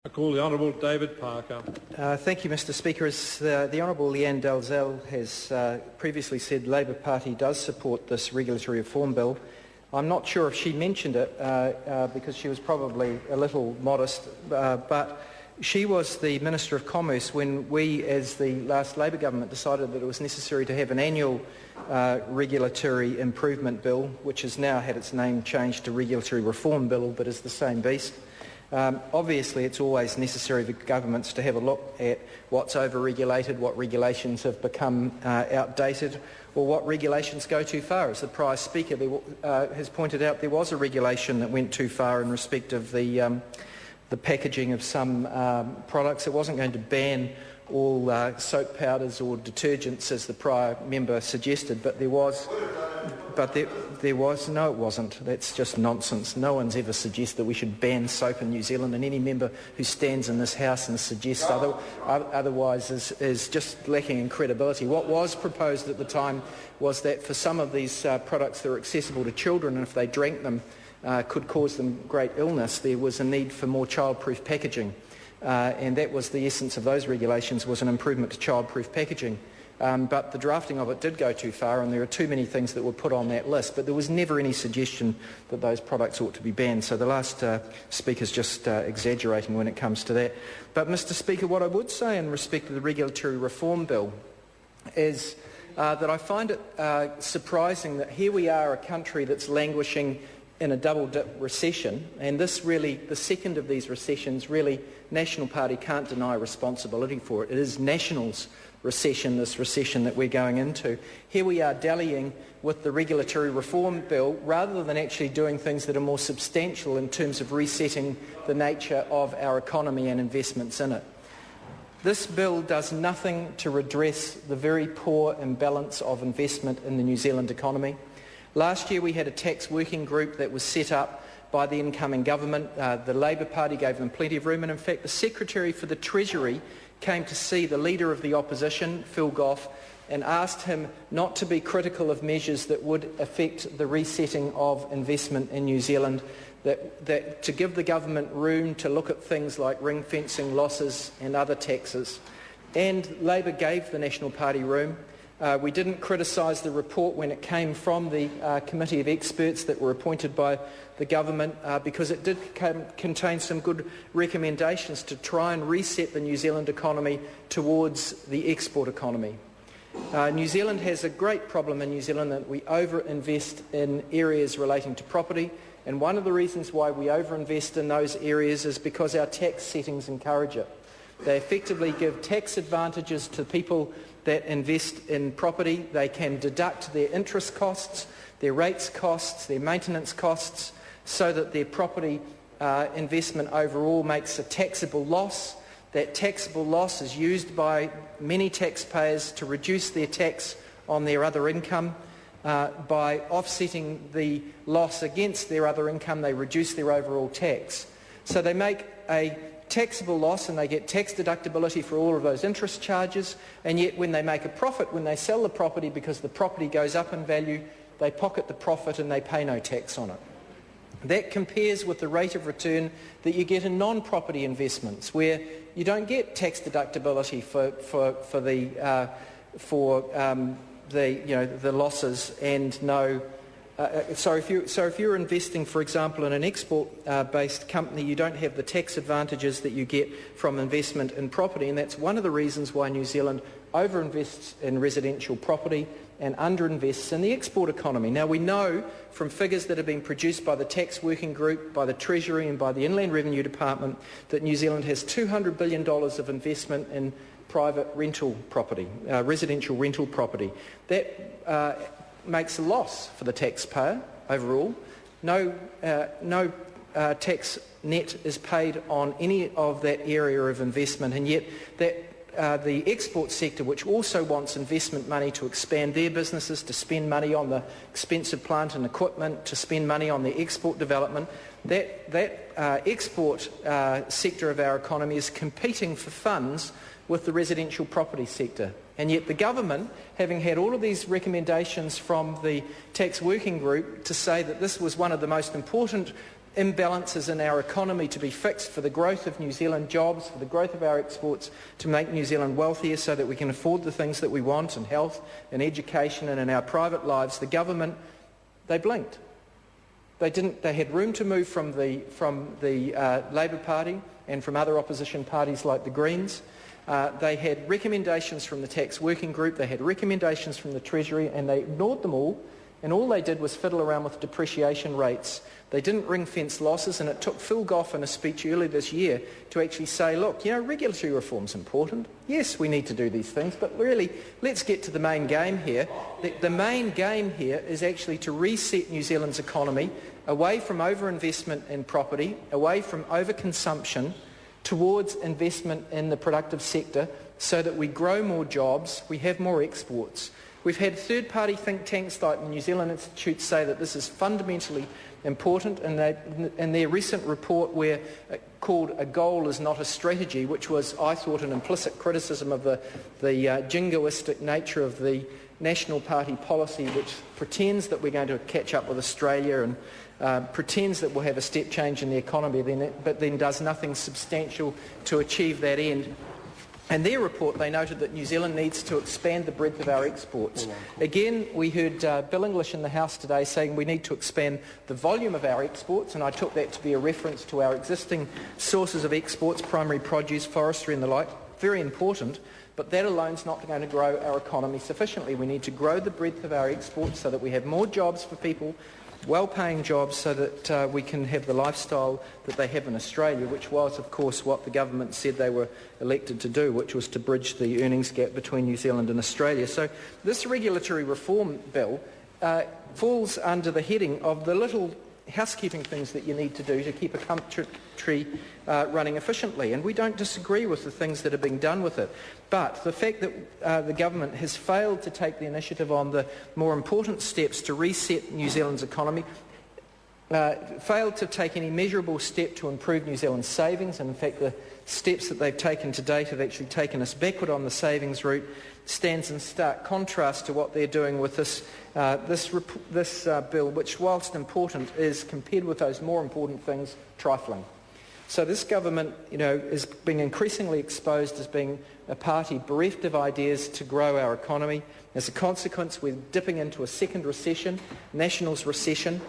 I call the Honourable David Parker. Thank you, Mr Speaker. As the Honourable Leanne Dalzell has previously said, the Labor Party does support this regulatory reform bill. I'm not sure if she mentioned it because she was probably a little modest, but she was the Minister of Commerce when we, as the last Labor government, decided that it was necessary to have an annual regulatory improvement bill, which has now had its name changed to regulatory reform bill, but is the same beast. Obviously, it's always necessary for governments to have a look at what's over-regulated, what regulations have become outdated, or what regulations go too far. As the prior speaker has pointed out, there was a regulation that went too far in respect of the packaging of some products. It wasn't going to ban all soap powders or detergents, as the prior member suggested, but there was. No, it wasn't. That's just nonsense. No one's ever suggested that we should ban soap in New Zealand, and any member who stands in this House and suggests otherwise is just lacking in credibility. What was proposed at the time was that for some of these products that are accessible to children, and if they drank them could cause them great illness, there was a need for more child-proof packaging. And that was the essence of those regulations, was an improvement to child-proof packaging. But the drafting of it did go too far, and there are too many things that were put on that list. But there was never any suggestion that those products ought to be banned. So the last speaker's just exaggerating when it comes to that. But, Mr Speaker, what I would say in respect to the regulatory reform bill is that I find it surprising that here we are, a country that's languishing in a double-dip recession, and this really, the second of these recessions, really, National Party can't deny responsibility for it. It is Nationals' recession, this recession that we're going into. Here we are dallying with the regulatory reform bill rather than actually doing things that are more substantial in terms of resetting the nature of our economy and investments in it. This bill does nothing to redress the very poor imbalance of investment in the New Zealand economy. Last year we had a tax working group that was set up by the incoming government. The Labor Party gave them plenty of room, and in fact the Secretary for the Treasury came to see the Leader of the Opposition, Phil Goff, and asked him not to be critical of measures that would affect the resetting of investment in New Zealand, that to give the government room to look at things like ring-fencing losses and other taxes. And Labor gave the National Party room. We didn't criticise the report when it came from the committee of experts that were appointed by the government because it did contain some good recommendations to try and reset the New Zealand economy towards the export economy. New Zealand has a great problem in New Zealand that we over-invest in areas relating to property, and one of the reasons why we over-invest in those areas is because our tax settings encourage it. They effectively give tax advantages to people that invest in property. They can deduct their interest costs, their rates costs, their maintenance costs, so that their property investment overall makes a taxable loss. That taxable loss is used by many taxpayers to reduce their tax on their other income. By offsetting the loss against their other income, they reduce their overall tax. So they make a taxable loss and they get tax deductibility for all of those interest charges, and yet when they make a profit, when they sell the property because the property goes up in value, they pocket the profit and they pay no tax on it. That compares with the rate of return that you get in non-property investments, where you don't get tax deductibility for the losses and no. So if you're investing, for example, in an export-based company, you don't have the tax advantages that you get from investment in property, and that's one of the reasons why New Zealand over-invests in residential property and under-invests in the export economy. Now, we know from figures that have been produced by the Tax Working Group, by the Treasury and by the Inland Revenue Department that New Zealand has $200 billion of investment in private rental property, residential rental property. That makes a loss for the taxpayer overall. No tax net is paid on any of that area of investment, and yet that the export sector, which also wants investment money to expand their businesses, to spend money on the expensive plant and equipment, to spend money on the export development, that export sector of our economy is competing for funds with the residential property sector. And yet the government, having had all of these recommendations from the Tax Working Group to say that this was one of the most important imbalances in our economy to be fixed for the growth of New Zealand jobs, for the growth of our exports, to make New Zealand wealthier so that we can afford the things that we want in health, in education and in our private lives, the government, they blinked. They didn't. They had room to move from the Labour Party and from other opposition parties like the Greens. They had recommendations from the Tax Working Group, they had recommendations from the Treasury, and they ignored them all, and all they did was fiddle around with depreciation rates. They didn't ring-fence losses, and it took Phil Goff in a speech earlier this year to actually say, look, regulatory reform's important. Yes, we need to do these things, but really, let's get to the main game here. The main game here is actually to reset New Zealand's economy away from overinvestment in property, away from overconsumption, towards investment in the productive sector so that we grow more jobs, we have more exports. We've had third-party think tanks like the New Zealand Institute say that this is fundamentally important, and in their recent report called A Goal is Not a Strategy, which was, I thought, an implicit criticism of the jingoistic nature of the National Party policy, which pretends that we're going to catch up with Australia and pretends that we'll have a step change in the economy, but then does nothing substantial to achieve that end. In their report, they noted that New Zealand needs to expand the breadth of our exports. Again, we heard Bill English in the House today saying we need to expand the volume of our exports, and I took that to be a reference to our existing sources of exports, primary produce, forestry and the like. Very important, but that alone is not going to grow our economy sufficiently. We need to grow the breadth of our exports so that we have more jobs for people, well-paying jobs, so that we can have the lifestyle that they have in Australia, which was, of course, what the government said they were elected to do, which was to bridge the earnings gap between New Zealand and Australia. So this regulatory reform bill falls under the heading of the little housekeeping things that you need to do to keep a country running efficiently. And we don't disagree with the things that are being done with it. But the fact that the government has failed to take the initiative on the more important steps to reset New Zealand's economy, failed to take any measurable step to improve New Zealand's savings, and in fact the steps that they've taken to date have actually taken us backward on the savings route, stands in stark contrast to what they're doing with this bill, which, whilst important, is, compared with those more important things, trifling. So this government, is being increasingly exposed as being a party bereft of ideas to grow our economy. As a consequence, we're dipping into a second recession, Nationals recession.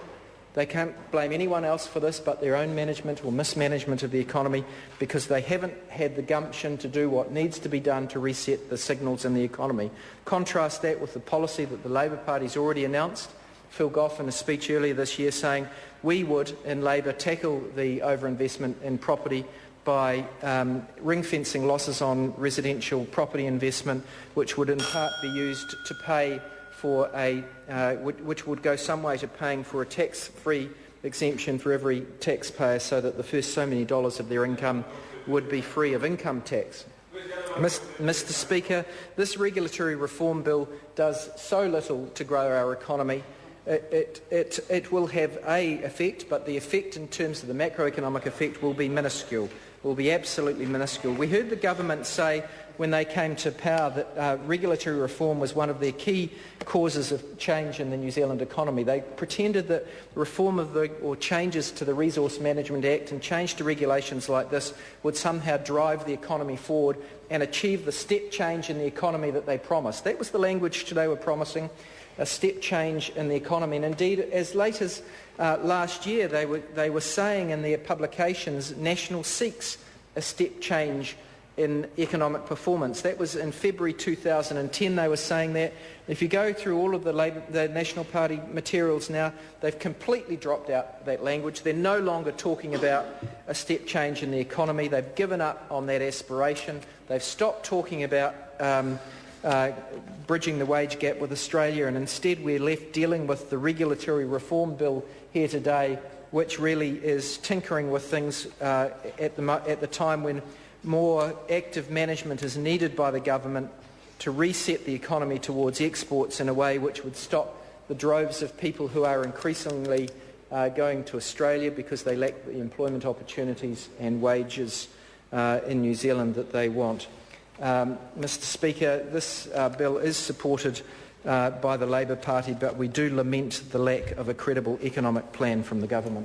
They can't blame anyone else for this but their own management or mismanagement of the economy, because they haven't had the gumption to do what needs to be done to reset the signals in the economy. Contrast that with the policy that the Labour Party's already announced. Phil Goff in a speech earlier this year saying we would, in Labour, tackle the overinvestment in property by ring-fencing losses on residential property investment, which would in part be used to pay for which would go some way to paying for a tax-free exemption for every taxpayer, so that the first so many dollars of their income would be free of income tax. Mr. Speaker, this regulatory reform bill does so little to grow our economy. It will have a effect, but the effect in terms of the macroeconomic effect will be minuscule, will be absolutely minuscule. We heard the government say when they came to power that regulatory reform was one of their key causes of change in the New Zealand economy. They pretended that reform or changes to the Resource Management Act and change to regulations like this would somehow drive the economy forward and achieve the step change in the economy that they promised. That was the language they were promising, a step change in the economy. And indeed, as late as last year, they were saying in their publications, National seeks a step change in economic performance. That was in February 2010 they were saying that. If you go through all of the National Party materials now, they've completely dropped out that language. They're no longer talking about a step change in the economy. They've given up on that aspiration. They've stopped talking about bridging the wage gap with Australia, and instead we're left dealing with the regulatory reform bill here today, which really is tinkering with things at the time when more active management is needed by the government to reset the economy towards exports in a way which would stop the droves of people who are increasingly going to Australia because they lack the employment opportunities and wages in New Zealand that they want. Mr. Speaker, this bill is supported by the Labour Party, but we do lament the lack of a credible economic plan from the government.